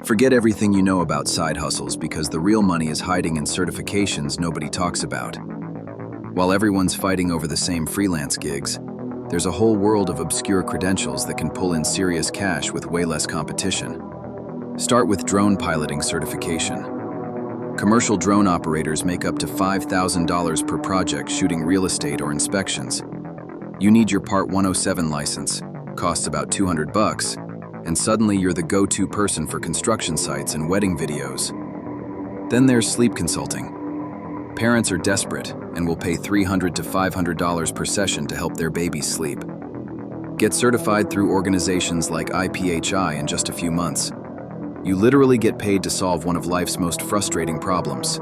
Forget everything you know about side hustles because the real money is hiding in certifications nobody talks about. While everyone's fighting over the same freelance gigs, there's a whole world of obscure credentials that can pull in serious cash with way less competition. Start with drone piloting certification. Commercial drone operators make up to $5,000 per project shooting real estate or inspections. You need your Part 107 license, costs about $200, and suddenly you're the go-to person for construction sites and wedding videos. Then there's sleep consulting. Parents are desperate and will pay $300 to $500 per session to help their babies sleep. Get certified through organizations like IPHI in just a few months. You literally get paid to solve one of life's most frustrating problems.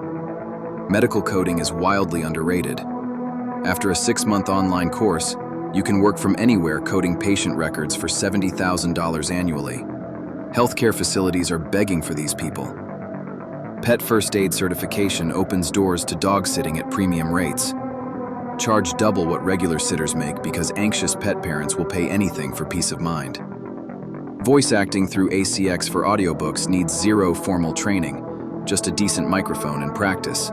Medical coding is wildly underrated. After a 6-month online course, you can work from anywhere coding patient records for $70,000 annually. Healthcare facilities are begging for these people. Pet first aid certification opens doors to dog sitting at premium rates. Charge double what regular sitters make because anxious pet parents will pay anything for peace of mind. Voice acting through ACX for audiobooks needs zero formal training, just a decent microphone and practice.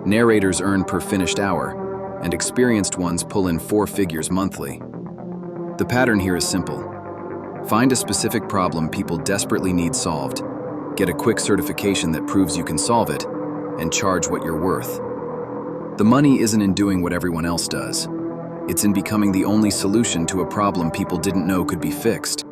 Narrators earn per finished hour, and experienced ones pull in 4 figures monthly. The pattern here is simple. Find a specific problem people desperately need solved, get a quick certification that proves you can solve it, and charge what you're worth. The money isn't in doing what everyone else does. It's in becoming the only solution to a problem people didn't know could be fixed.